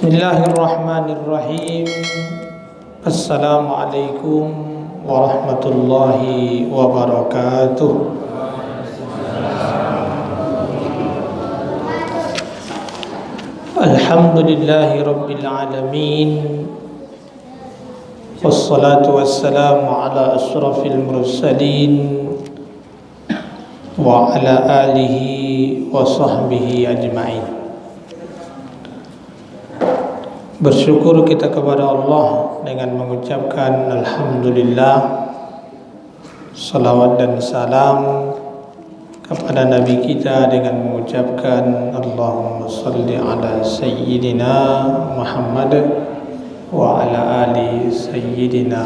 Bismillahirrahmanirrahim. Assalamualaikum warahmatullahi wabarakatuh. Alhamdulillahi rabbil alamin. Wassalatu wassalamu ala ashrafil mursalin wa ala alihi wa sahbihi ajma'in. Bersyukur kita kepada Allah dengan mengucapkan Alhamdulillah, salawat dan salam kepada Nabi kita dengan mengucapkan Allahumma salli ala Sayyidina Muhammad wa ala ali Sayyidina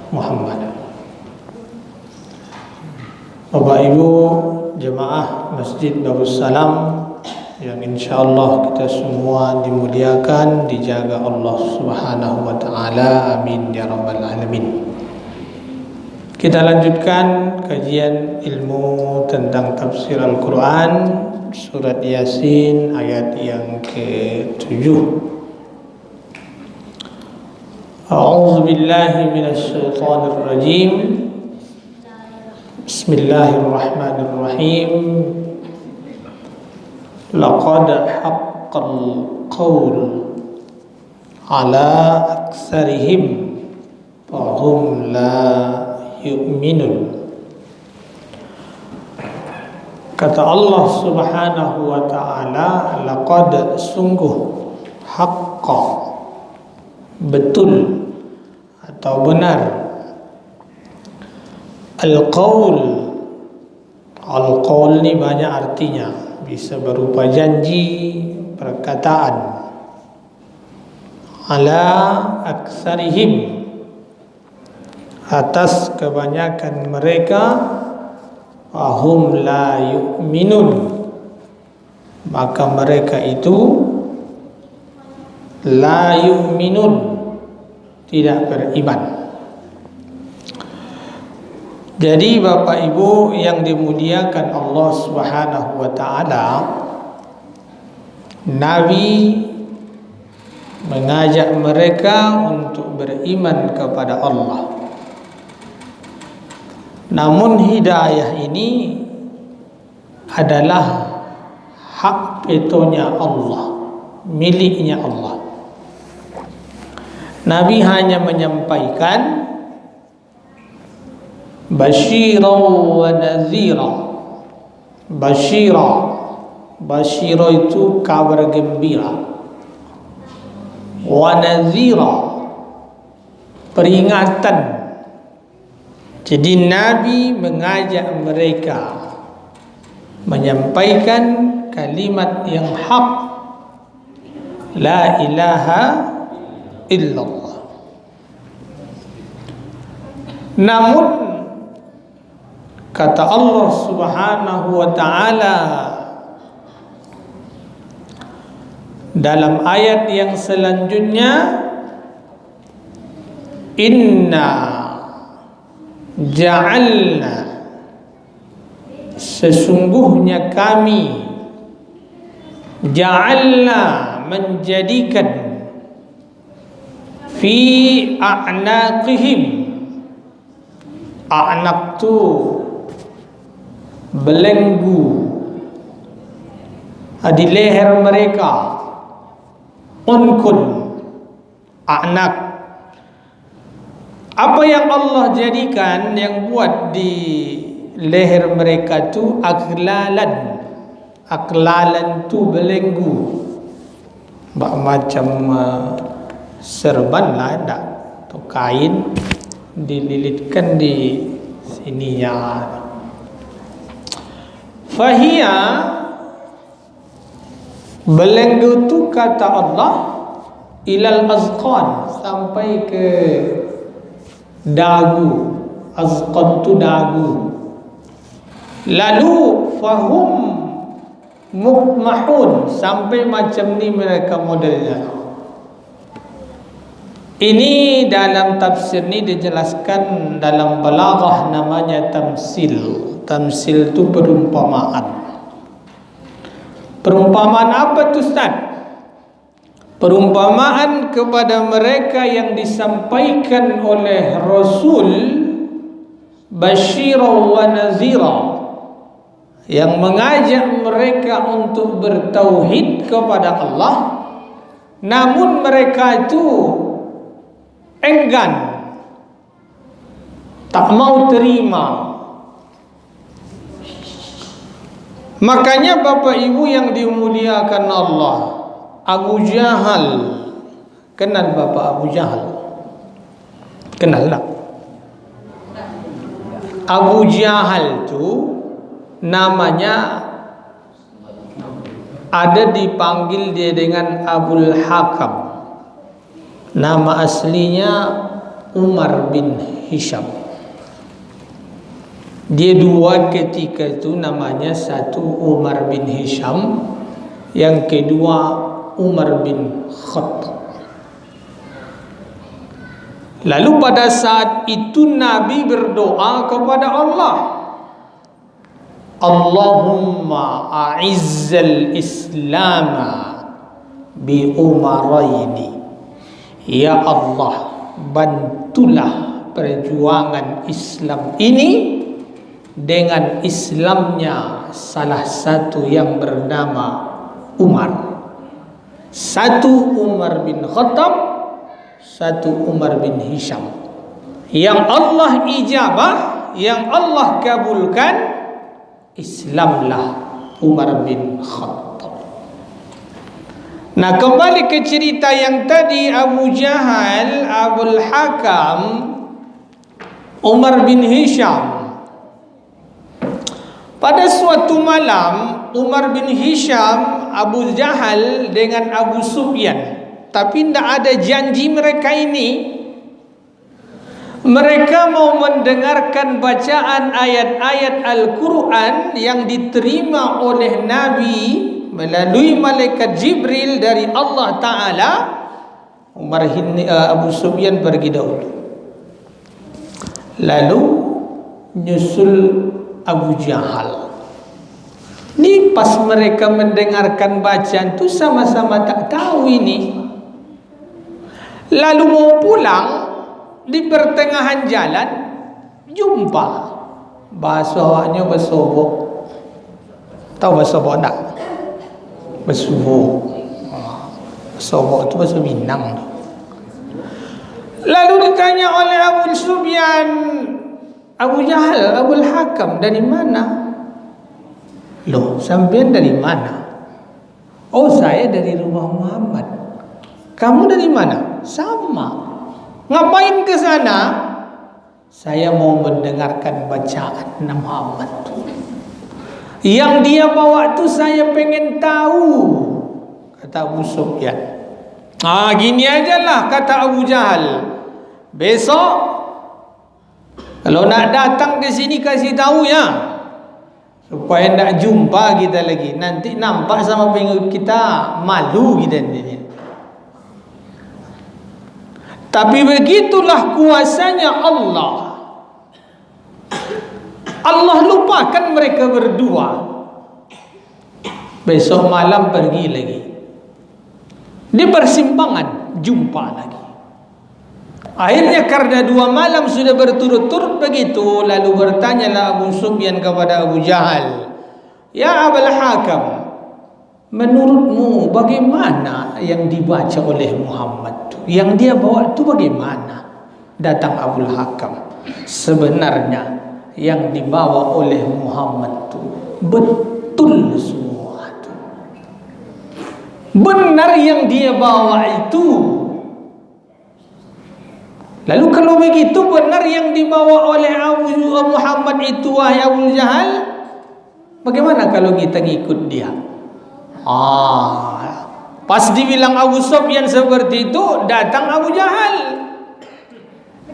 Muhammad. Bapak Ibu jemaah Masjid Darussalam yang insyaallah kita semua dimuliakan, dijaga Allah Subhanahu wa taala, amin ya rabbal alamin. Kita lanjutkan kajian ilmu tentang tafsir Al-Qur'an, surat Yasin ayat yang ke-7. A'udzu billahi minasy syaithanir rajim. Bismillahirrahmanirrahim. Laqad haqqal qaul ala aktsarihim fahum la yu'minun. Kata Allah Subhanahu wa ta'ala, laqad sungguh, haqqa betul atau benar, al-qaul. Al-qaul ini banyak artinya, bisa berupa janji, perkataan. Ala aksarihim, atas kebanyakan mereka, ahum la yu'minun, maka mereka itu la yu'minun, tidak beriman. Jadi Bapak Ibu yang dimuliakan Allah Subhanahu wa taala, Nabi mengajak mereka untuk beriman kepada Allah. Namun hidayah ini adalah hak vetonya Allah, miliknya Allah. Nabi hanya menyampaikan Bashira wa nadhira. Bashira itu kabar gembira, wa nadhira peringatan. Jadi Nabi mengajak mereka menyampaikan kalimat yang hak, la ilaha illallah. Namun kata Allah Subhanahu wa ta'ala dalam ayat yang selanjutnya, inna ja'alna, sesungguhnya kami, ja'alna menjadikan, fi a'naqihim, a'naq tu belenggu, di leher mereka, unkun, a'naq. Apa yang Allah jadikan, yang buat di leher mereka tu aklalan. Aklalan tu belenggu, macam serban lah, tak? Atau kain dililitkan di sininya. Fahia, belenggu tu kata Allah, ilal azqan, sampai ke dagu. Azqan tu dagu. Lalu fahum mukmahun, sampai macam ni mereka modelnya. Ini dalam tafsir ni dijelaskan dalam balaghah, namanya tamsil. Tamsil itu perumpamaan. Perumpamaan apa tu Ustaz? Perumpamaan kepada mereka yang disampaikan oleh Rasul Basyiran wa Nazira, yang mengajak mereka untuk bertauhid kepada Allah, namun mereka itu enggan, tak mau terima. Makanya Bapak Ibu yang dimuliakan Allah, Abu Jahal, kenal Bapak Abu Jahal? Kenal tak? Abu Jahal tu namanya ada dipanggil dia dengan Abul Hakam. Nama aslinya Umar bin Hisham. Dia dua ketika itu, namanya satu Umar bin Hisham, yang kedua Umar bin Khattab. Lalu pada saat itu Nabi berdoa kepada Allah, Allahumma a'izzal islama bi umaraini. Ya Allah, bantulah perjuangan Islam ini dengan Islamnya salah satu yang bernama Umar. Satu Umar bin Khattab, satu Umar bin Hisham. Yang Allah ijabah, yang Allah kabulkan, Islamlah Umar bin Khattab. Nah, kembali ke cerita yang tadi, Abu Jahal, Abul Hakam, Umar bin Hisham. Pada suatu malam, Umar bin Hisham, Abu Jahal dengan Abu Sufyan, tapi tidak ada janji mereka ini. Mereka mau mendengarkan bacaan ayat-ayat Al-Quran yang diterima oleh Nabi melalui malaikat Jibril dari Allah Ta'ala. Abu Sufyan pergi dahulu, lalu nyusul Abu Jahal. Ini pas mereka mendengarkan bacaan itu sama-sama tak tahu ini. Lalu mau pulang, di pertengahan jalan jumpa, bahasa awaknya bersobok. Tahu bahasa sobok tak? Bersobok. Sobok itu bahasa Minang. Lalu ditanya oleh Abu Sufyan, Abu Jahal, Abul Hakam, dari mana? Loh, sampean dari mana? Oh, saya dari rumah Muhammad. Kamu dari mana? Sama. Ngapain ke sana? Saya mau mendengarkan bacaan Muhammad. Yang dia bawa tu saya pengen tahu, kata Abu Sufyan. Gini ajalah, kata Abu Jahal. Besok kalau nak datang ke sini kasih tahu ya, supaya tak jumpa kita lagi. Nanti nampak sama pengikut kita, malu kita nantinya. Tapi begitulah kuasanya Allah. Allah lupakan mereka berdua. Besok malam pergi lagi. Di persimpangan jumpa lagi. Akhirnya karena 2 malam sudah berturut-turut begitu, lalu bertanyalah Abu Sufyan kepada Abu Jahal, Ya Abul Hakam, menurutmu bagaimana yang dibaca oleh Muhammad tu? Yang dia bawa tu bagaimana? Datang Abul Hakam, sebenarnya yang dibawa oleh Muhammad tu betul semua tu. Benar yang dia bawa itu. Lalu kalau begitu benar yang dibawa oleh Abu Muhammad itu, wahai Abu Jahal, bagaimana kalau kita ngikut dia? Pas dibilang Abu Sufyan seperti itu, datang Abu Jahal.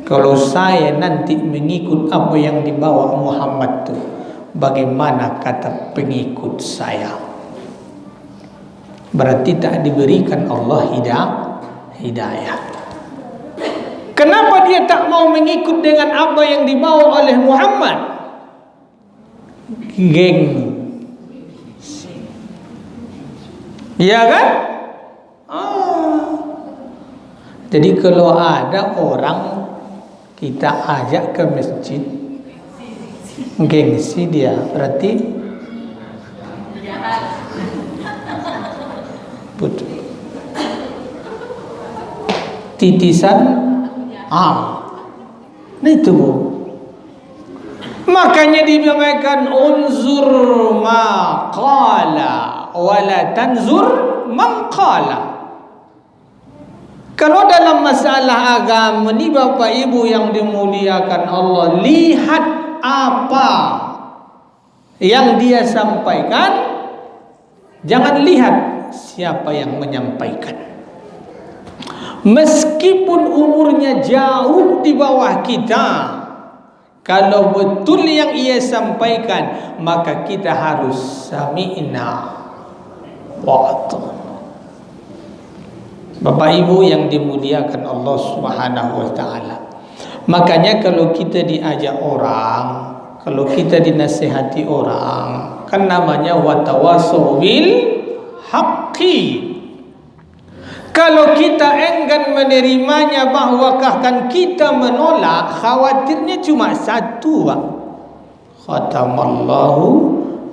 Kalau saya nanti mengikut apa yang dibawa Muhammad itu, bagaimana kata pengikut saya? Berarti tak diberikan Allah hidayah. Kenapa dia tak mau mengikut dengan apa yang dibawa oleh Muhammad? Geng. Ya kan? Jadi kalau ada orang kita ajak ke masjid, gengsi dia, berarti betul. Titisan nah itu Bu. Makanya dinamakan unzur ma qala wala tanzur man qala. Kalau dalam masalah agama ni Bapak Ibu yang dimuliakan Allah, lihat apa yang dia sampaikan, jangan lihat siapa yang menyampaikan. Meskipun umurnya jauh di bawah kita, kalau betul yang ia sampaikan, maka kita harus sami'na wa ata'na. Bapak Ibu yang dimuliakan Allah Subhanahu wa taala. Makanya kalau kita diajak orang, kalau kita dinasihati orang, kan namanya watawasau bil haqqi. Kalau kita enggan menerimanya, bahwakah kan kita menolak, khawatirnya cuma satu, Pak. Khatamallahu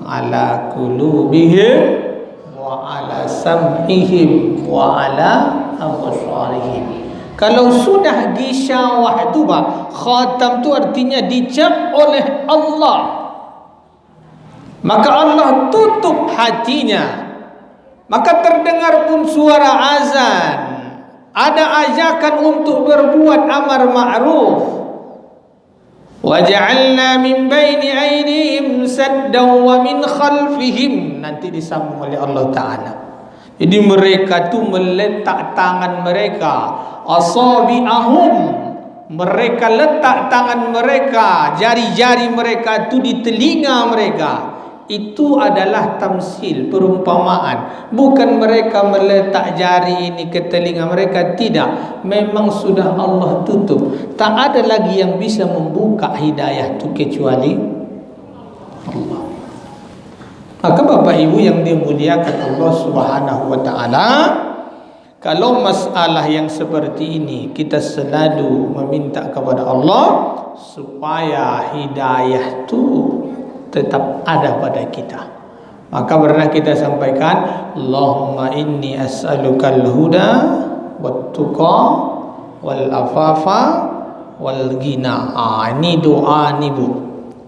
ala qulubihim wa ala sam'ihim wa ala absarihim. Kalau sudah gisyawah itu Pak, khatam itu artinya dicap oleh Allah, maka Allah tutup hatinya. Maka terdengar pun suara azan, ada ajakan untuk berbuat amar ma'ruf. Waja'alna min baini aydihim saddan wa min khalfihim, nanti disambung oleh Allah Ta'ala. Jadi mereka tu meletak tangan mereka, asabi'ahum, mereka letak tangan mereka, jari-jari mereka tu di telinga mereka. Itu adalah tamsil, perumpamaan. Bukan mereka meletak jari ini ke telinga mereka, tidak. Memang sudah Allah tutup. Tak ada lagi yang bisa membuka hidayah itu kecuali Allah. Maka Bapak Ibu yang dimuliakan Allah Subhanahu wa taala, kalau masalah yang seperti ini kita selalu meminta kepada Allah supaya hidayah itu tetap ada pada kita. Maka pernah kita sampaikan, Allahumma inni as'alukal huda wat tuqa wal afafa wal ghina. Ini doa ni Bu.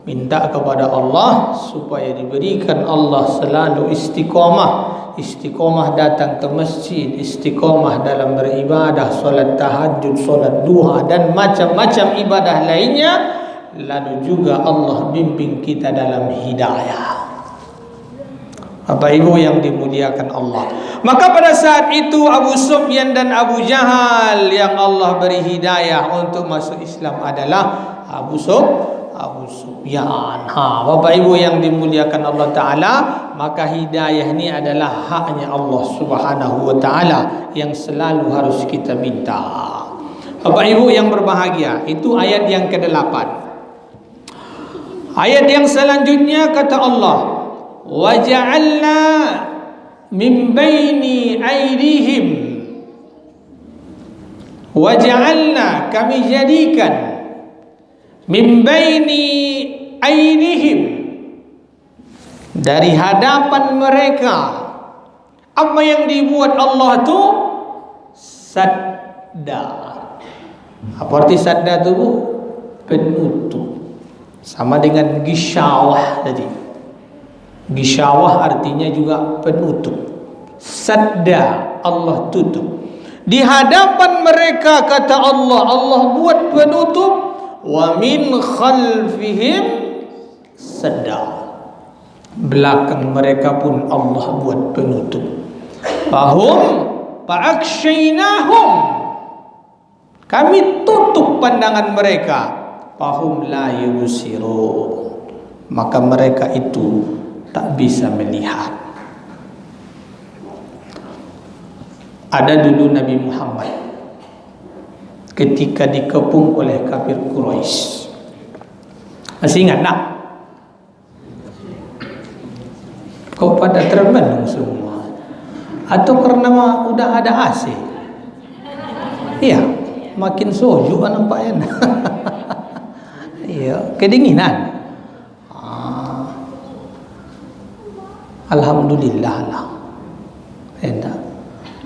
Minta kepada Allah supaya diberikan Allah selalu istiqamah. Istiqamah datang ke masjid, istiqamah dalam beribadah, solat tahajud, solat duha dan macam-macam ibadah lainnya. Lalu juga Allah bimbing kita dalam hidayah. Bapak Ibu yang dimuliakan Allah. Maka pada saat itu Abu Sufyan dan Abu Jahal yang Allah beri hidayah untuk masuk Islam adalah Abu Sufyan. Bapak Ibu yang dimuliakan Allah Ta'ala, maka hidayah ini adalah haknya Allah Subhanahu wa Ta'ala yang selalu harus kita minta. Bapak Ibu yang berbahagia, itu ayat yang ke-8. Ayat yang selanjutnya kata Allah, waja'alna min baini aydihim, waja'alna, kami jadikan, min baini aydihim, dari hadapan mereka. Apa yang dibuat Allah tu? Sadda. Apa arti sadda tu Bu? Penutup. Sama dengan gisyawah tadi. Gisyawah artinya juga penutup. Sadda, Allah tutup. Di hadapan mereka kata Allah, Allah buat penutup. Wa min khalfihim sadda. Belakang mereka pun Allah buat penutup. Fahum fa'akshaynahum, kami tutup pandangan mereka. Fahum la yubsirun, maka mereka itu tak bisa melihat. Ada dulu Nabi Muhammad ketika dikepung oleh kafir Quraisy. Masih ingat tak? Kau pada termenung semua? Atau karena udah ada AC? Iya, makin soju kan nampaknya. Iya, kedinginan. Alhamdulillah lah. Enak.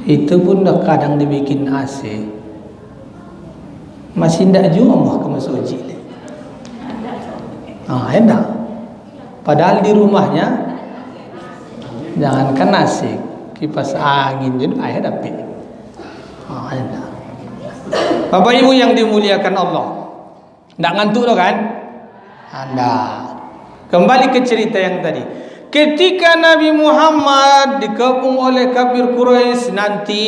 Itu pun dah kadang dibikin AC. Masih tidak juga mah ke masoji. Enak. Padahal di rumahnya jangankan AC, kipas angin juga ayah dapat. Enak. Bapak Ibu yang dimuliakan Allah, tidak ngantuk loh kan? Anda kembali ke cerita yang tadi. Ketika Nabi Muhammad dikepung oleh kafir Quraisy, nanti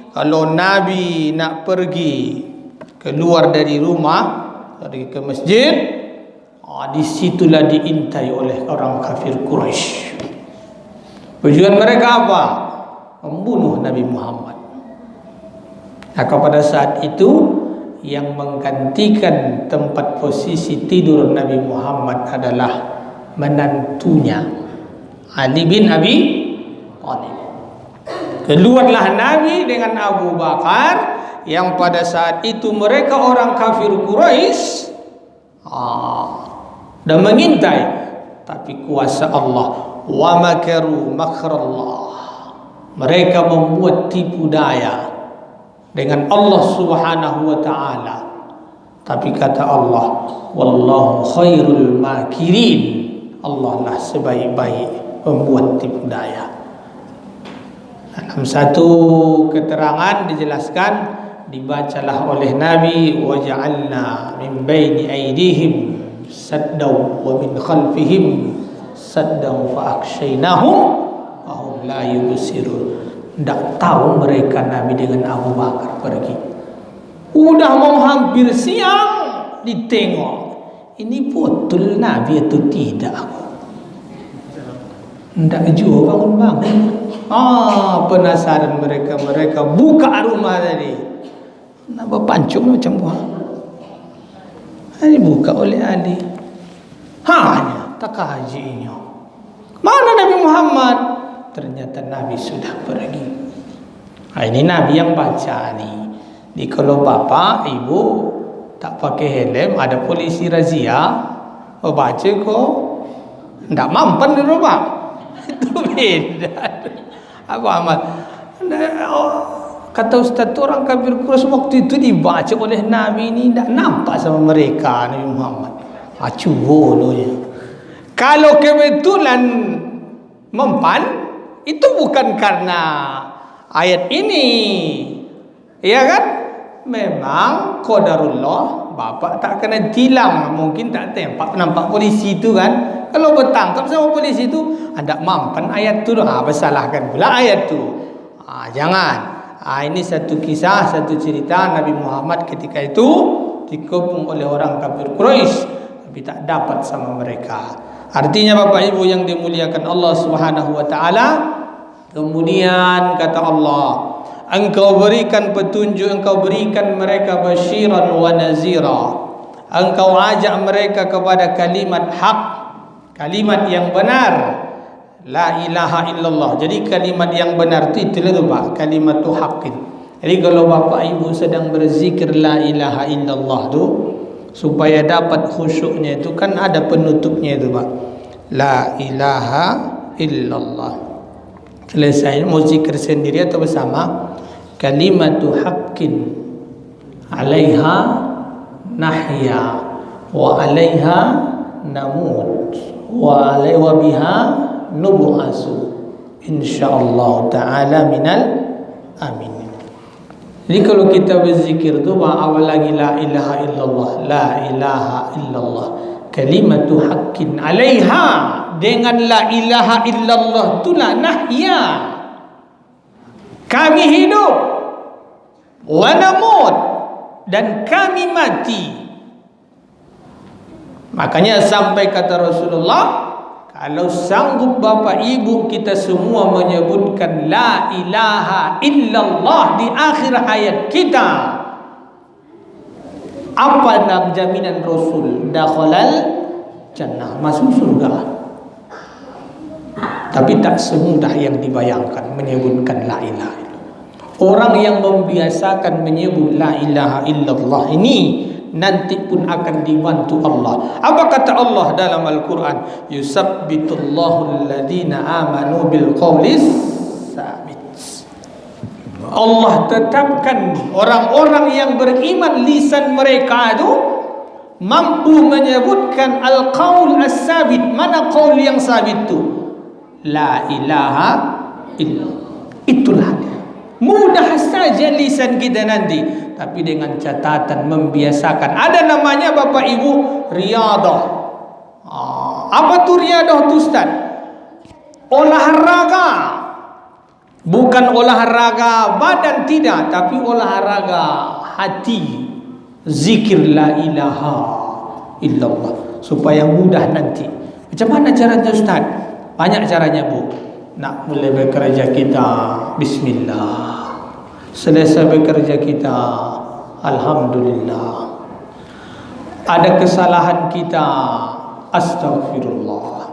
kalau Nabi nak pergi keluar dari rumah, pergi ke masjid, disitulah diintai oleh orang kafir Quraisy. Tujuan mereka apa? Membunuh Nabi Muhammad. Maka pada saat itu yang menggantikan tempat posisi tidur Nabi Muhammad adalah menantunya Ali bin Abi Thalib. Keluarlah Nabi dengan Abu Bakar yang pada saat itu mereka orang kafir Quraisy dan mengintai, tapi kuasa Allah, wa makaru makrallah, mereka membuat tipu daya dengan Allah Subhanahu wa taala. Tapi kata Allah, wallahu khairul makirin, Allah lah sebaik-baik pembuat tipu daya. Dalam satu keterangan dijelaskan, dibacalah oleh Nabi, wa ja'alna min baini aydihim saddaw wa min khalfihim saddaw fa akshaynahum wa hum la yubsirun. Tak tahu mereka Nabi dengan Abu Bakar pergi. Udah mau hampir siang, ditengok. Ini betul Nabi atau tidak? Tidak juga bangun-bangun. Penasaran mereka buka rumah tadi. Nak berpancung macam buah. Ini buka oleh Ali. Hanya tak hajinya. Mana Nabi Muhammad? Ternyata Nabi sudah pergi. Ini Nabi yang baca nih. Di kalau bapak ibu tak pakai helm, ada polisi razia, baca kok tidak mampan di rumah. Itu beda. Apa amat? Kata Ustaz, orang kafir Quraisy waktu itu dibaca oleh Nabi ini tidak nampak sama mereka Nabi Muhammad. Cuba ya. Kalau kebetulan mempan, itu bukan karena ayat ini, ya kan? Memang qadarullah, bapak tak kena tilang, mungkin tak nampak polisi itu kan. Kalau bertangkap sama polisi itu, ada mampan ayat tu, bersalahkan pula ayat tu. Jangan. Ini satu kisah, satu cerita Nabi Muhammad ketika itu dikepung oleh orang kafir Quraisy, tapi tak dapat sama mereka. Artinya Bapak Ibu yang dimuliakan Allah Subhanahu wa taala, kemudian kata Allah, engkau berikan petunjuk, engkau berikan mereka basyiran wa nazira. Engkau ajak mereka kepada kalimat hak, kalimat yang benar, la ilaha illallah. Jadi kalimat yang benar itu itulah tu Pak, kalimat tu haqqin. Jadi kalau Bapak Ibu sedang berzikir la ilaha illallah tu, supaya dapat khusyuknya itu kan ada penutupnya itu Pak. La ilaha illallah. Selesai mau zikir sendiri atau bersama, kalimatu haqqin alaiha nahya wa alaiha namut wa biha nub'asu insyaallah ta'ala minal amin. Jadi kalau kita berzikir tu awal lagi la ilaha illallah, la ilaha illallah, kalimatu haqqin alaiha, dengan la ilaha illallah itulah nahya, kami hidup, wa namut, dan kami mati. Makanya sampai kata Rasulullah, kalau sanggup Bapak Ibu kita semua menyebutkan la ilaha illallah di akhir hayat kita, apa nak jaminan Rasul? Dakhalal jannah, masuk surga. Tapi tak semudah yang dibayangkan menyebutkan la ilaha illallah. Orang yang membiasakan menyebut la ilaha illallah ini nanti pun akan dibantu Allah. Apa kata Allah dalam Al-Quran? Yusabbitullahu alladhina amanu bil qawlis sabit. Allah tetapkan orang-orang yang beriman, lisan mereka itu mampu menyebutkan al-qaul as-sabit. Mana qaul yang sabit itu? La ilaha illallah. Itulah dia. Mudah saja lisan kita nanti, tapi dengan catatan membiasakan. Ada namanya Bapak Ibu riyadah. Apa tu riyadah tu Ustaz? Olahraga. Bukan olahraga badan, tidak, tapi olahraga hati. Zikir la ilaha illallah supaya mudah nanti. Macam mana caranya Ustaz? Banyak caranya Bu. Nak mulai bekerja kita bismillah. Selesai bekerja kita alhamdulillah. Ada kesalahan kita astagfirullah.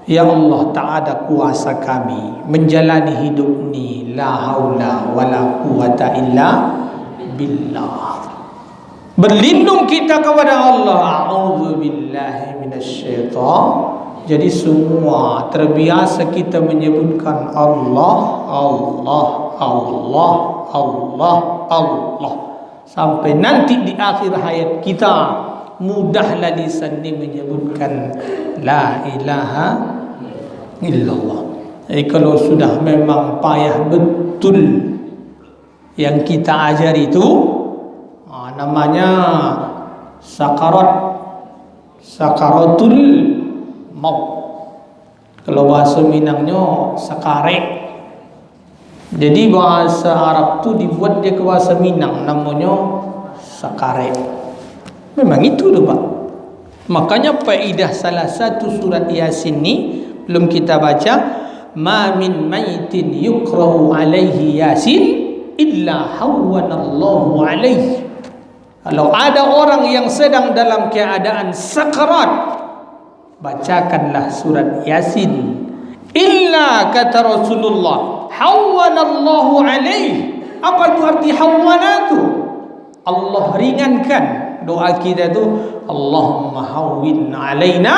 Ya Allah, tak ada kuasa kami menjalani hidup ni, la haula wala quwata illa billah. Berlindung kita kepada Allah. A'udzubillahi minasyaitan. Jadi semua terbiasa kita menyebutkan Allah, Allah, Allah, Allah, Allah. Sampai nanti di akhir hayat kita mudahlah lisan ini menyebutkan la ilaha illallah. Kalau sudah memang payah betul yang kita ajar itu, namanya sakaratul maut. Kalau bahasa Minangnya sakarek. Jadi bahasa Arab tu dibuat dia ke bahasa Minang, namanya sakarek. Memang itu tu Pak. Makanya faedah salah satu surat Yasin ni belum kita baca, ma min maitin yukrahu alaihi Yasin illa hawwanallahu alaihi. Kalau ada orang yang sedang dalam keadaan sakarat, bacakanlah surat Yasin. Illa kata Rasulullah, hawwanallahu alaihi. Apa itu arti hawwanatu? Allah ringankan. Doa kita tu, Allahumma hawwin alaina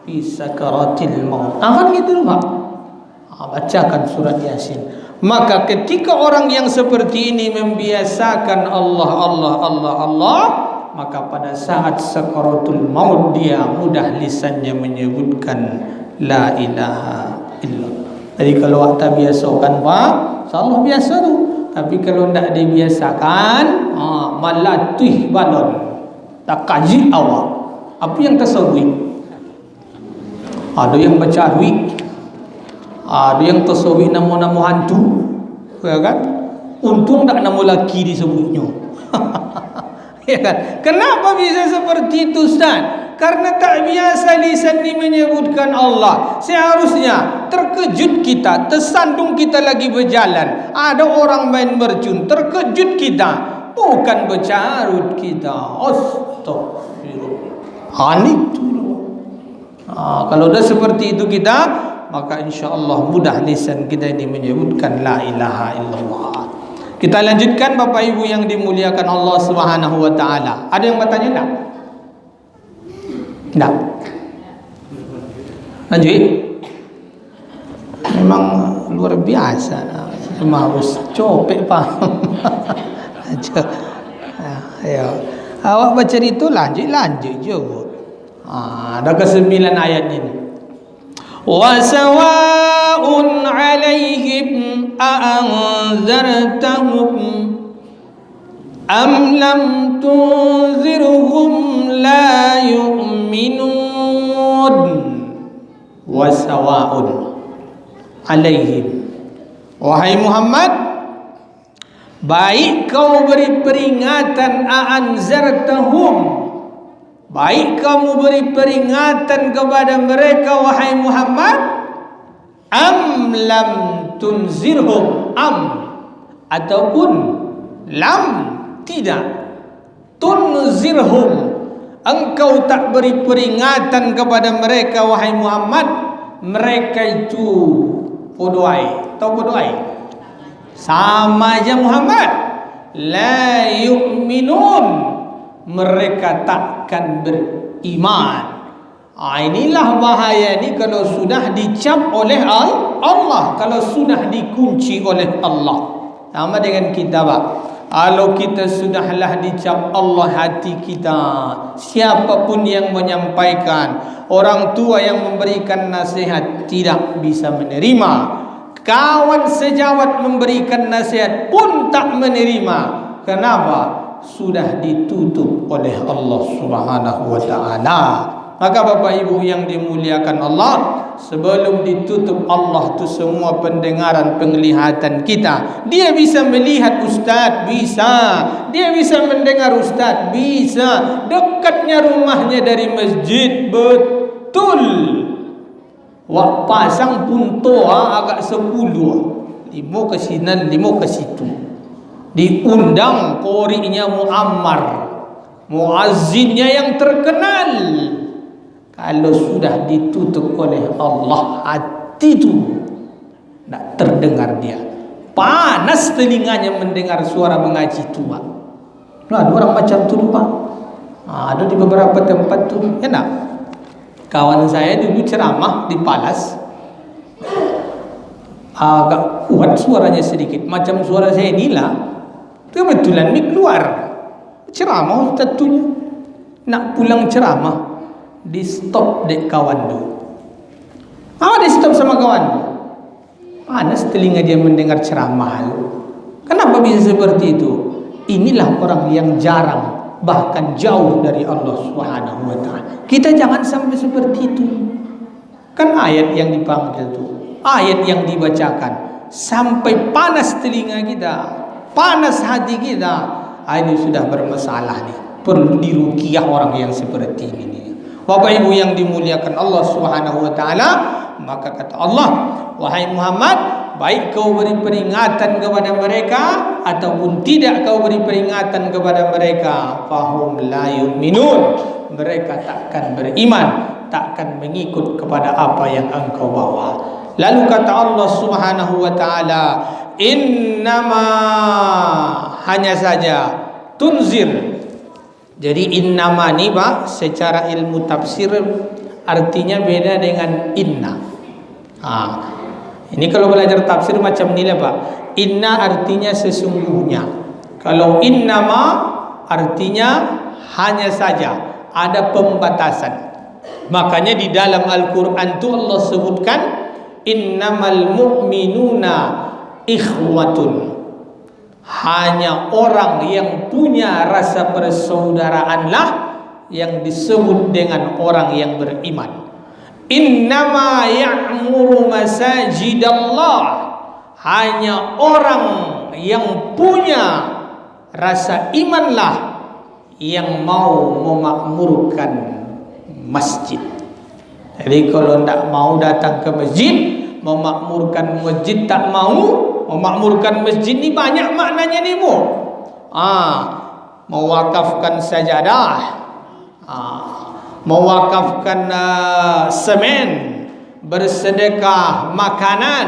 fi sakaratil maut. Kan gitu Pak. Bacakan surat Yasin. Maka ketika orang yang seperti ini membiasakan Allah, Allah, Allah, Allah, maka pada saat sakaratul maut dia mudah lisannya menyebutkan la ilaha illallah. Jadi kalau kita biasakan Pak, insya-Allah biasa tu. Tapi kalau tidak dibiasakan, malatih balon, tak kaji awak. Apa yang tersebut? Ada yang baca arwih, ada yang tersebut nama-nama hantu, ya kan? Untung tak nama laki disebutnya. Ya kan? Kenapa bisa seperti itu Ustaz? Karena tak biasa lisan ini menyebutkan Allah. Seharusnya terkejut kita, tersandung kita lagi berjalan, ada orang main bercun, terkejut kita, bukan bercarut kita. Astagfirullah. Itu. Kalau dah seperti itu kita, maka insya-Allah mudah lisan kita ini menyebutkan la ilaha illallah. Kita lanjutkan Bapak Ibu yang dimuliakan Allah Subhanahu wa taala. Ada yang bertanya tak? Tak. Lanjut. Memang luar biasa. Cuma harus copek paham. Ayo. Awak baca itu lanjut je. Ada ke-9 ayat ini. Wa sawa'un 'alaihim a'anzartahum am lam tunzirhum la yu'minun. Wa sawa'un 'alaihim, wahai Muhammad, baik kau beri peringatan, a'anzartahum, baik kamu beri peringatan kepada mereka wahai Muhammad, am lam tunzirhum, am ataupun lam, tidak, tunzirhum, engkau tak beri peringatan kepada mereka wahai Muhammad, mereka itu podoai, tahu podoai? Sama aja Muhammad. La yu'minun, mereka takkan beriman. Inilah bahaya ni kalau sudah dicap oleh Allah, kalau sudah dikunci oleh Allah. Sama dengan kita, Pak. Kalau kita sudahlah dicap Allah hati kita, siapapun yang menyampaikan, orang tua yang memberikan nasihat tidak bisa menerima, kawan sejawat memberikan nasihat pun tak menerima. Kenapa? Sudah ditutup oleh Allah Subhanahu wa taala. Maka Bapak Ibu yang dimuliakan Allah, sebelum ditutup Allah tu semua pendengaran, penglihatan kita. Dia bisa melihat ustaz, bisa. Dia bisa mendengar ustaz, bisa. Dekatnya rumahnya dari masjid, betul. Wak pasang punto agak 10, 5 ke sini, 5 ke situ. Diundang qori'nya Muammar, muazzinnya yang terkenal. Kalau sudah ditutup oleh Allah hati itu, tak terdengar dia. Panas telinganya mendengar suara mengaji itu, Pak. Ada orang macam tu, Pak. Ada di beberapa tempat tu. Ya tak? Kawan saya dulu ceramah di Palas, agak kuat suaranya sedikit, macam suara saya inilah. Kebetulan mik keluar, ceramah ustaz tu nak pulang ceramah, di stop dek kawan tu. Di stop sama kawan tu. Panas telinga dia mendengar ceramah. Kenapa bisa seperti itu? Inilah orang yang jarang, bahkan jauh dari Allah Subhanahu wa taala. Kita jangan sampai seperti itu. Kan ayat yang dipanggil tu, ayat yang dibacakan, sampai panas telinga kita, panas hati kita. Ini sudah bermasalah nih. Perlu diruqyah orang yang seperti ini. Bapak Ibu yang dimuliakan Allah Subhanahu wa taala, maka kata Allah, wahai Muhammad, baik kau beri peringatan kepada mereka ataupun tidak kau beri peringatan kepada mereka, fahum la yu'minun, mereka takkan beriman, takkan mengikut kepada apa yang engkau bawa. Lalu kata Allah Subhanahu wa taala, innama, hanya saja, tunzir. Jadi innama ni, Pak, secara ilmu tafsir artinya beda dengan inna. Ini kalau belajar tafsir macam ni lah, Pak. Inna artinya sesungguhnya. Kalau innama artinya hanya saja, ada pembatasan. Makanya di dalam Al-Quran tu Allah sebutkan innamal mu'minuna ikhwatun. Hanya orang yang punya rasa persaudaraanlah yang disebut dengan orang yang beriman. Innama ya'muru masajidallah, hanya orang yang punya rasa imanlah yang mau memakmurkan masjid. Jadi kalau tak mau datang ke masjid, memakmurkan masjid tak mau, memakmurkan masjid ni banyak maknanya ni, Bu. Mewakafkan sajadah, mewakafkan semen, bersedekah makanan,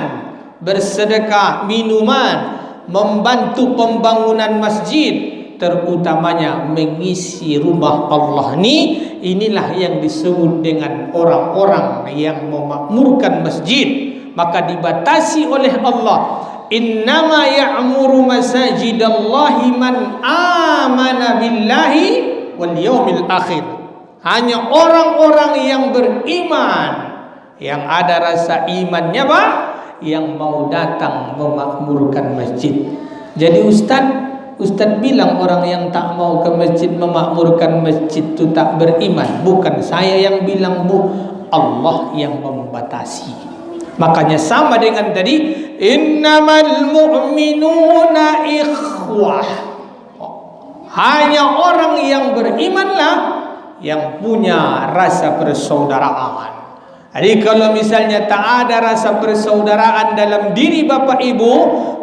bersedekah minuman, membantu pembangunan masjid, terutamanya mengisi rumah Allah ni. Inilah yang disebut dengan orang-orang yang memakmurkan masjid. Maka dibatasi oleh Allah, innama ya'muru masajidallahi man amana billahi wal yaumil akhir. Hanya orang-orang yang beriman, yang ada rasa imannya, Pak, yang mau datang memakmurkan masjid. Jadi Ustaz bilang orang yang tak mau ke masjid memakmurkan masjid itu tak beriman. Bukan saya yang bilang, Bu, Allah yang membatasi. Makanya sama dengan tadi, innamal mu'minuna ikhwah. Hanya orang yang berimanlah yang punya rasa persaudaraan. Jadi kalau misalnya tak ada rasa persaudaraan dalam diri Bapak Ibu,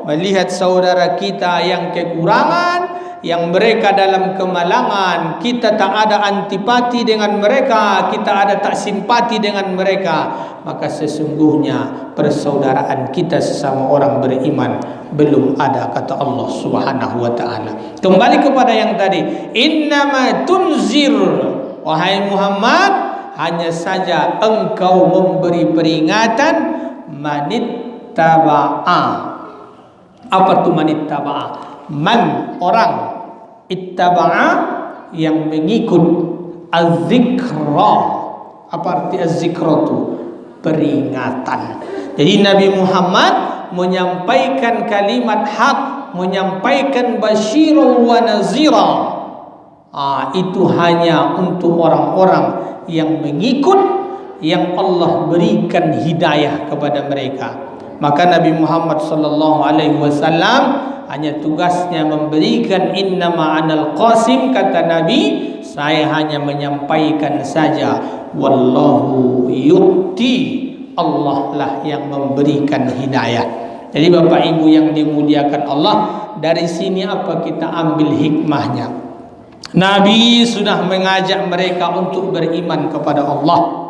melihat saudara kita yang kekurangan, yang mereka dalam kemalangan, kita tak ada antipati dengan mereka, kita ada tak simpati dengan mereka, maka sesungguhnya persaudaraan kita sesama orang beriman belum ada, kata Allah Subhanahu wa taala. Kembali kepada yang tadi, innama tunzir, wahai Muhammad, hanya saja engkau memberi peringatan manittaba'a. Apa itu manittaba'a? Man, orang, ittaba'a, yang mengikut, az-zikra. Apa arti az-zikra itu? Peringatan. Jadi Nabi Muhammad menyampaikan kalimat hak, menyampaikan basyirun wa nazira. Itu hanya untuk orang-orang yang mengikut, yang Allah berikan hidayah kepada mereka. Maka Nabi Muhammad sallallahu alaihi wasallam hanya tugasnya memberikan, innama anal qasim, kata Nabi, saya hanya menyampaikan saja. Wallahu yu'ti, Allah lah yang memberikan hidayah. Jadi Bapak Ibu yang dimuliakan Allah, dari sini apa kita ambil hikmahnya? Nabi sudah mengajak mereka untuk beriman kepada Allah,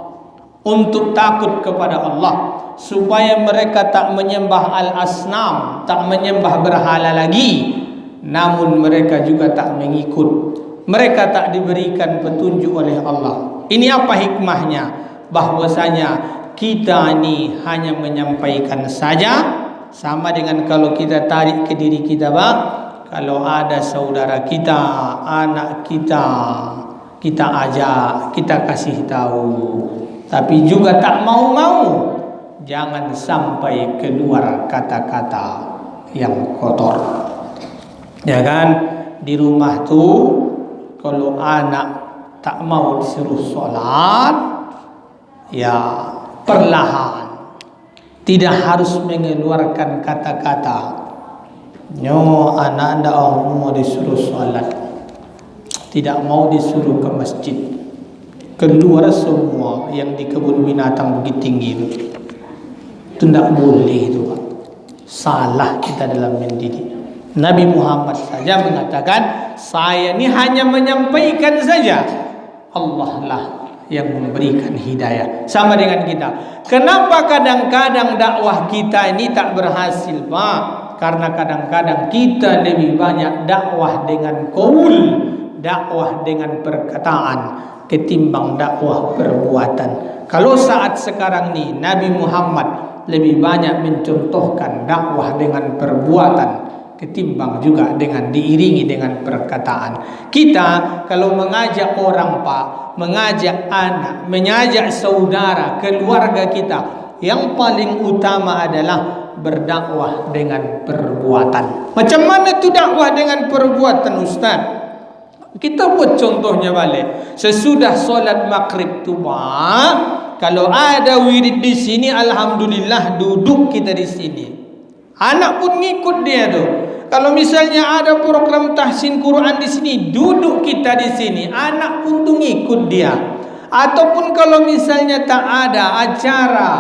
untuk takut kepada Allah, supaya mereka tak menyembah al-asnam, tak menyembah berhala lagi. Namun mereka juga tak mengikut, mereka tak diberikan petunjuk oleh Allah. Ini apa hikmahnya? Bahwasanya kita ini hanya menyampaikan saja. Sama dengan kalau kita tarik ke diri kita, Bang, kalau ada saudara kita, anak kita, kita ajak, kita kasih tahu, tapi juga tak mau-mau, jangan sampai keluar kata-kata yang kotor. Ya kan? Di rumah tuh kalau anak tak mau disuruh sholat, ya perlahan, tidak harus mengeluarkan kata-kata. Nyo, anak ndak mau disuruh sholat, tidak mau disuruh ke masjid, keluar semua yang di kebun binatang Bukit Tinggi itu tidak boleh itu, Pak. Salah kita dalam mendidik. Nabi Muhammad saja mengatakan, saya ini hanya menyampaikan saja, Allah lah yang memberikan hidayah. Sama dengan kita. Kenapa kadang-kadang dakwah kita ini tak berhasil, Pak? Karena kadang-kadang kita lebih banyak dakwah dengan qaul, dakwah dengan perkataan, ketimbang dakwah perbuatan. Kalau saat sekarang ini Nabi Muhammad lebih banyak mencontohkan dakwah dengan perbuatan ketimbang juga dengan diiringi dengan perkataan. Kita kalau mengajak orang, Pak, mengajak anak, mengajak saudara, keluarga kita, yang paling utama adalah berdakwah dengan perbuatan. Macam mana tu dakwah dengan perbuatan, Ustaz? Kita buat contohnya balik. Sesudah solat maghrib tu, Pak, kalau ada wirid di sini, alhamdulillah duduk kita di sini. Anak pun ngikut dia tu. Kalau misalnya ada program tahsin Quran di sini, duduk kita di sini, anak pun tu ngikut dia. Ataupun kalau misalnya tak ada acara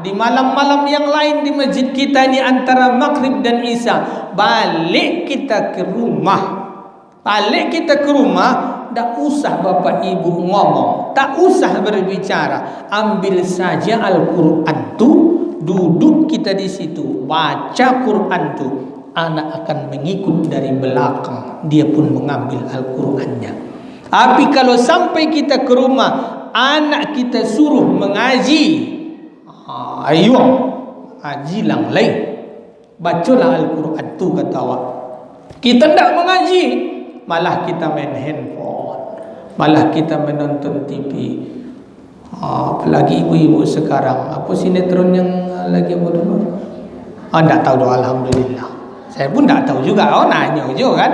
di malam-malam yang lain di masjid kita ni antara maghrib dan isya, balik kita ke rumah. Balik kita ke rumah, tak usah bapak ibu ngomong, tak usah berbicara, ambil saja Al-Quran tu, duduk kita di situ, baca Quran tu, anak akan mengikut dari belakang, dia pun mengambil Al-Qurannya. Tapi kalau sampai kita ke rumah, anak kita suruh mengaji, ayo ngaji lang lain, bacalah Al-Quran tu, kata awak. Kita tak mengaji, malah kita main handphone, malah kita menonton TV. Apalagi ibu-ibu sekarang, apa sinetron yang lagi apa dulu? Tak tahu doa, alhamdulillah. Saya pun tak tahu juga. Nanya juga kan.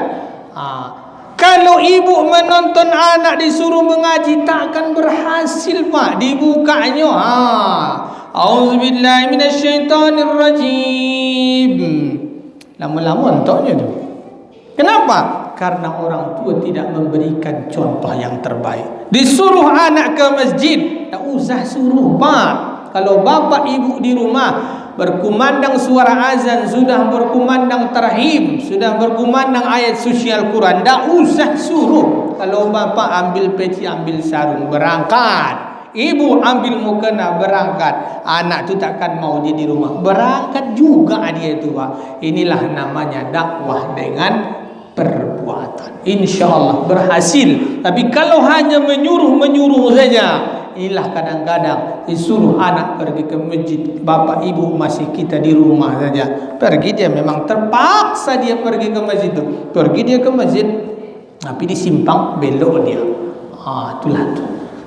Kalau ibu menonton anak disuruh mengaji, tak akan berhasil, Pak. Dibukanya, Auzubillahi minasyaitonirrajim. Lama-lama entoknya tu. Kenapa? Karena orang tua tidak memberikan contoh yang terbaik. Disuruh anak ke masjid, tak usah suruh, Pak. Kalau bapak ibu di rumah berkumandang suara azan, sudah berkumandang tarhim, sudah berkumandang ayat suci Al-Quran, tak usah suruh. Kalau bapak ambil peci, ambil sarung, berangkat. Ibu ambil mukena berangkat, anak tu takkan mau dia di rumah, berangkat juga dia tu Pak. Inilah namanya dakwah dengan perbuatan. InsyaAllah berhasil. Tapi kalau hanya menyuruh saja, inilah kadang-kadang disuruh anak pergi ke masjid, bapak ibu masih kita di rumah saja. Pergi dia memang terpaksa dia pergi ke masjid tu. Pergi dia ke masjid, tapi di simpang belok dia. Itulah tu.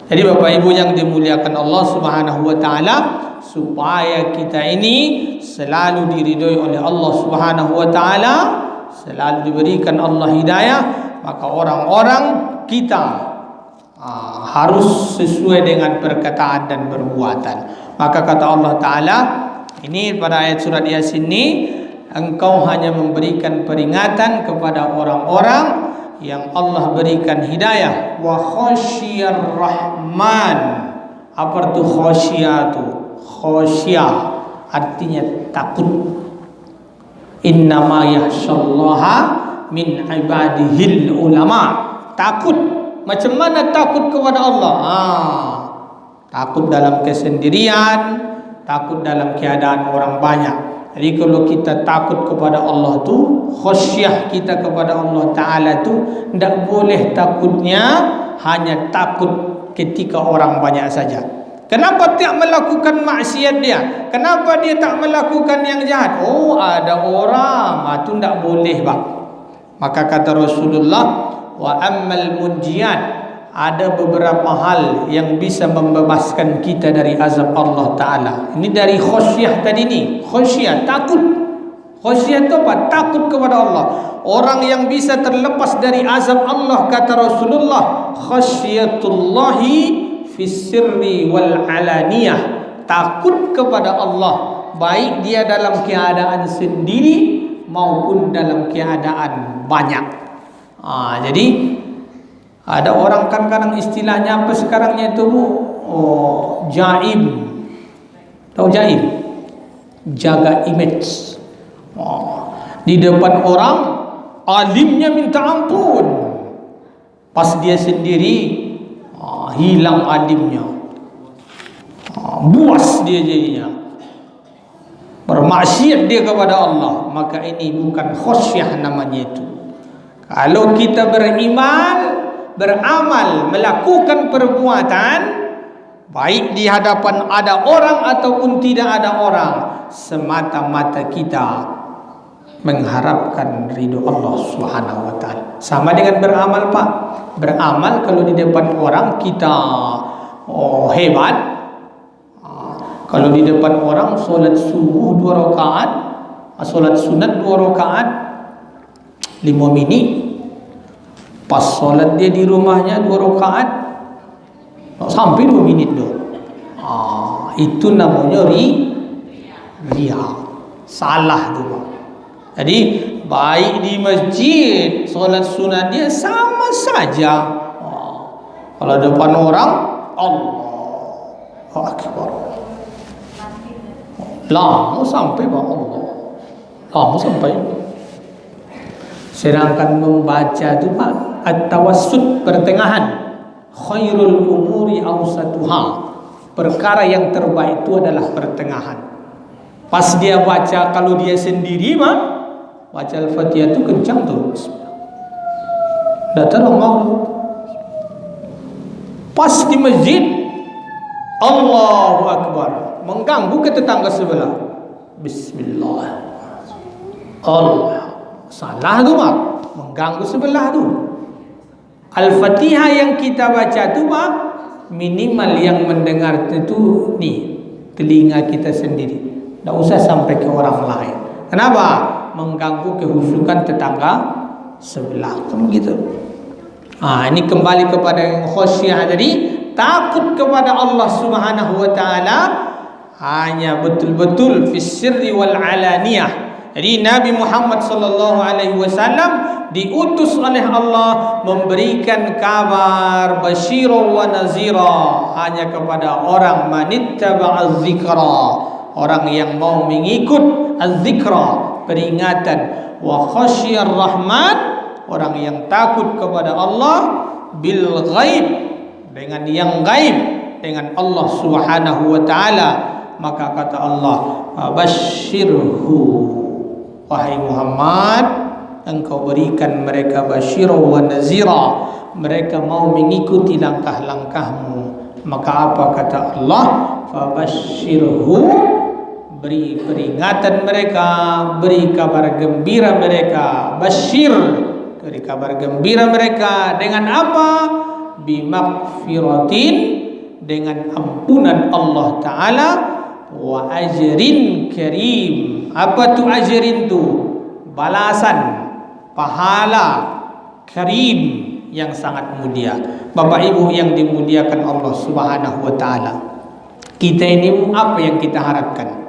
Jadi bapak ibu yang dimuliakan Allah Subhanahu wa taala, supaya kita ini selalu diridhoi oleh Allah Subhanahu wa taala, selalu diberikan Allah hidayah, maka orang-orang kita harus sesuai dengan perkataan dan perbuatan. Maka kata Allah Ta'ala ini pada ayat surat Yasin ini, engkau hanya memberikan peringatan kepada orang-orang yang Allah berikan hidayah. Wa khasyir rahman. Apa itu khasyah tu? Khasyah artinya takut. Innama yakhsyallaha min ibadihil ulama. Takut. Macam mana takut kepada Allah? Takut dalam kesendirian, takut dalam keadaan orang banyak. Jadi kalau kita takut kepada Allah tu, khasyah kita kepada Allah Ta'ala tu, tidak boleh takutnya hanya takut ketika orang banyak saja. Kenapa tak melakukan maksiat dia? Kenapa dia tak melakukan yang jahat? Ada orang, itu tidak boleh Bang. Maka kata Rasulullah, wa ammal munjiyat, ada beberapa hal yang bisa membebaskan kita dari azab Allah Ta'ala. Ini dari khasyah tadi ni. Khasyah, takut. Khasyah itu apa? Takut kepada Allah. Orang yang bisa terlepas dari azab Allah, kata Rasulullah, khasyatullahi fis sirri wal alaniyah. Takut kepada Allah, baik dia dalam keadaan sendiri maupun dalam keadaan banyak. Jadi ada orang kan kadang istilahnya apa sekarangnya itu Bu? Jaim. Tahu jaim? Jaga image. Di depan orang alimnya minta ampun, pas dia sendiri hilang alimnya, buas dia jadinya, bermaksiat dia kepada Allah. Maka ini bukan khasyah namanya itu. Kalau kita beramal, melakukan perbuatan, baik di hadapan ada orang ataupun tidak ada orang, semata-mata kita mengharapkan ridho Allah Subhanahu wa taala. Sama dengan beramal Pak. Beramal kalau di depan orang kita hebat. Kalau di depan orang solat subuh 2 rakaat, solat sunat 2 rakaat 5 minit. Pas solat dia di rumahnya 2 rakaat sampai 2 minit tu. Itu namanya riya. Salah tu Pak. Jadi baik di masjid solat sunat dia sama saja. Kalau depan orang Allahu Akbar, lama sampai Pak Allah. Lama sampai. Sedangkan membaca itu Pak, at-tawassut, pertengahan. Khairul umuri awsatuha. Perkara yang terbaik itu adalah pertengahan. Pas dia baca, kalau dia sendiri Pak, baca Al-Fatihah itu kencang tuh. Tidak terlalu mau. Pas di masjid, Allahu Akbar, mengganggu ke tetangga sebelah. Bismillah. Allah. Salah tu Pak, mengganggu sebelah tu. Al-Fatihah yang kita baca tu Pak, minimal yang mendengar itu nih, telinga kita sendiri. Tak usah sampai ke orang lain. Kenapa? Mengganggu kehusukan tetangga sebelah. Kan begitu. Ini kembali kepada yang khasyah tadi, takut kepada Allah Subhanahu wa taala hanya betul-betul fis sirri wal alaniyah. Jadi Nabi Muhammad sallallahu alaihi wasallam diutus oleh Allah memberikan kabar basyira wa nazira hanya kepada orang manittaba az-zikra, orang yang mau mengikut az-zikra, peringatan, wa khasyar rahman, orang yang takut kepada Allah bil ghaib, dengan yang gaib. dengan Allah Subhanahu wa taala, maka kata Allah, "Basyirhu." Wahai Muhammad, engkau berikan mereka basyira wa nazira. Mereka mau mengikuti langkah-langkahmu. Maka apa kata Allah? "Fabasyirhu." Beri peringatan mereka, beri kabar gembira mereka. Basyir, beri kabar gembira mereka dengan apa? Bimaghfiratin, dengan ampunan Allah Ta'ala, wa ajrin karim. Apa tu ajrin tu? Balasan, pahala, karim, yang sangat mulia. Bapak Ibu yang dimuliakan Allah Subhanahu wa taala, kita ini apa yang kita harapkan?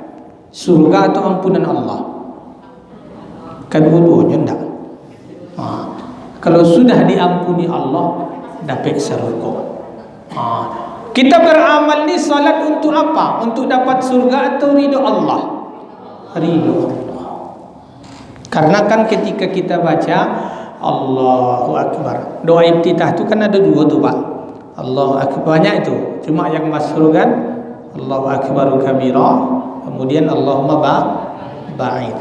Surga atau ampunan Allah? Kedua-duanya enggak. Kalau sudah diampuni Allah, dapat surga. Kita beramal ni salat untuk apa? Untuk dapat surga atau ridho Allah? Ridho Allah. Karena kan ketika kita baca Allahu Akbar, doa iftitah itu kan ada dua tuh Pak. Allahu Akbar banyak itu. Cuma yang masyhur kan Allahu Akbaru kabira, kemudian Allahumma ba'id.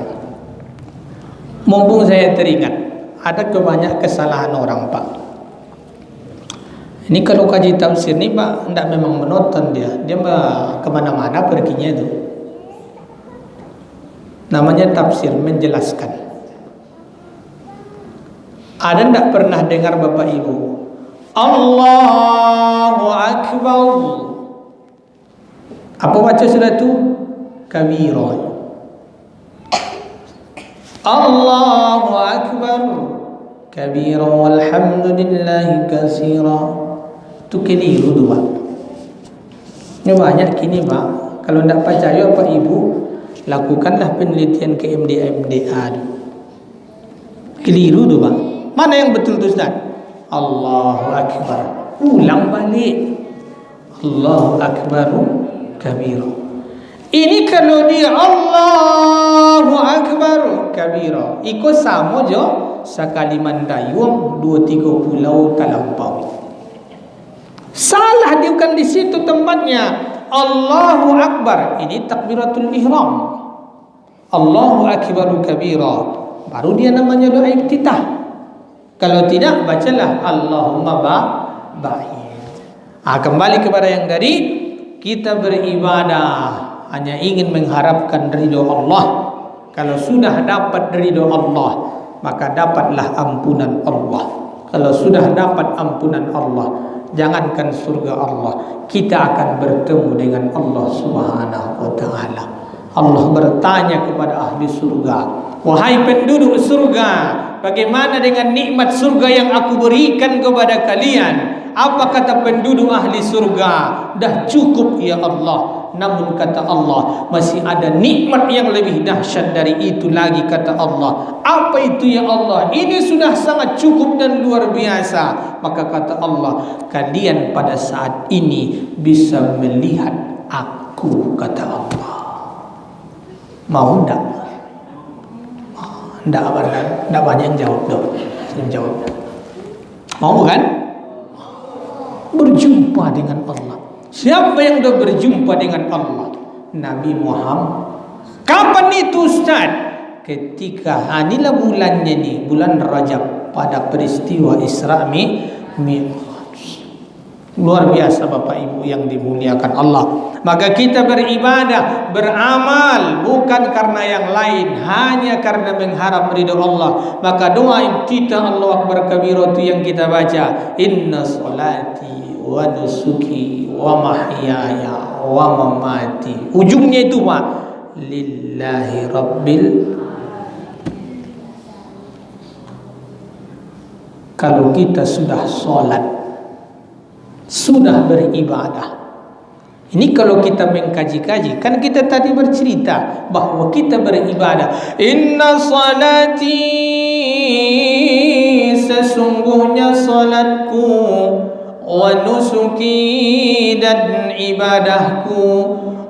Mumpung saya teringat, ada kebanyak kesalahan orang Pak. Ini kalau kaji tafsir nih Pak, tidak memang menonton dia kemana-mana perginya itu. Namanya tafsir, menjelaskan. Ada tidak pernah dengar Bapak Ibu Allahu Akbar? Apa baca sudah itu? Kabira. Allahu Akbar kabira walhamdulillahi katsira. Itu keliru tu Pak. Ini banyak kini Pak. Kalau tidak percaya Pak Ibu, lakukanlah penelitian ke MDA. Keliru tu Pak. Mana yang betul tu Ustaz? Allahu Akbar. Ulang balik. Allahu Akbar kabira. Ini kalau dia Allahu Akbar kabira, ikut sama je sekali mandayung 2-3 pulau talampaui. Salah dia bukan di situ tempatnya. Allahu Akbar ini takbiratul ihram. Allahu Akbar kabira, baru dia namanya doa iftitah. Kalau tidak, bacalah Allahumma ba'id. Kembali kepada yang tadi, kita beribadah hanya ingin mengharapkan ridho Allah. Kalau sudah dapat ridho Allah, maka dapatlah ampunan Allah. Kalau sudah dapat ampunan Allah, jangankan surga Allah, kita akan bertemu dengan Allah Subhanahu wa taala. Allah bertanya kepada ahli surga, "Wahai penduduk surga, bagaimana dengan nikmat surga yang aku berikan kepada kalian?" Apa kata penduduk ahli surga? Dah cukup ya Allah. Namun kata Allah, masih ada nikmat yang lebih dahsyat dari itu lagi, kata Allah. Apa itu ya Allah? Ini sudah sangat cukup dan luar biasa. Maka kata Allah, kalian pada saat ini bisa melihat aku, kata Allah. Mau enggak? Enggak banyak yang jawab dong. Jawab. Mau kan? Berjumpa dengan Allah. Siapa yang sudah berjumpa dengan Allah? Nabi Muhammad. Kapan itu Ustaz? Ketika inilah bulannya nih, bulan Rajab, pada peristiwa Isra Mi'raj. Luar biasa Bapak Ibu yang dimuliakan Allah. Maka kita beribadah, beramal bukan karena yang lain, hanya karena mengharap ridho Allah. Maka doa kita Allahu Akbar kabira itu yang kita baca, inna salati wa nusuki wa mahyaya wa mamati. Ujungnya itu Pak, lillahi rabbil. Kalau kita sudah sholat, sudah beribadah, ini kalau kita mengkaji-kaji, kan kita tadi bercerita bahwa kita beribadah. Inna salati, sesungguhnya salatku, wa nusuki, dan ibadahku,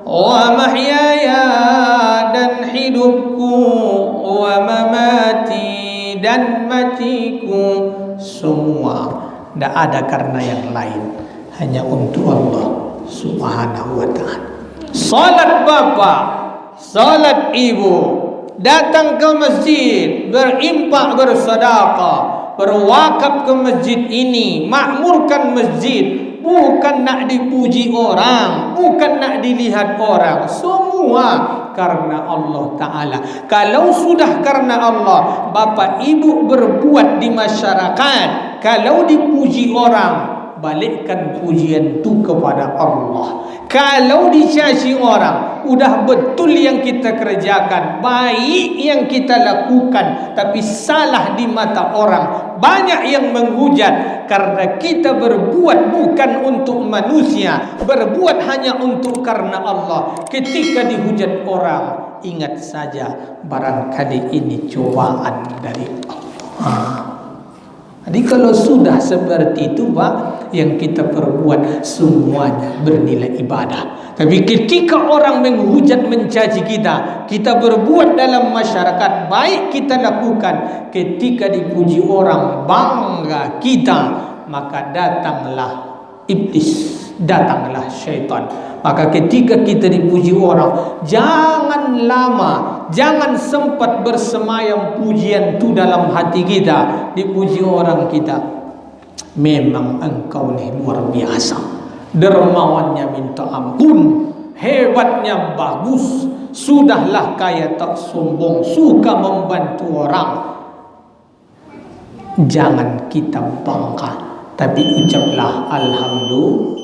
wa mahyaya, dan hidupku, wa mamati, dan matiku, semua tidak ada karena yang lain, hanya untuk Allah Subhanahu wa ta'ala. Salat bapa, salat ibu, datang ke masjid, berimpak, bersedekah, berwakaf ke masjid ini, makmurkan masjid, bukan nak dipuji orang, bukan nak dilihat orang, semua karena Allah Ta'ala. Kalau sudah karena Allah, bapa ibu berbuat di masyarakat, kalau dipuji orang, balikkan pujian itu kepada Allah. Kalau dicaci orang, udah betul yang kita kerjakan, baik yang kita lakukan, tapi salah di mata orang, banyak yang menghujat karena kita berbuat bukan untuk manusia, berbuat hanya untuk karena Allah. Ketika dihujat orang, ingat saja barangkali ini cobaan dari Allah. Jadi kalau sudah seperti itu Pak, yang kita perbuat semuanya bernilai ibadah. Tapi ketika orang menghujat, mencaci kita, kita berbuat dalam masyarakat, baik kita lakukan. Ketika dipuji orang, bangga kita, maka datanglah iblis, datanglah syaitan. Maka ketika kita dipuji orang, jangan lama, jangan sempat bersemayam pujian itu dalam hati kita. Dipuji orang kita, memang engkau nih luar biasa, dermawannya minta ampun, hebatnya bagus, sudahlah kaya tak sombong, suka membantu orang. Jangan kita bangga, tapi ucaplah alhamdulillah.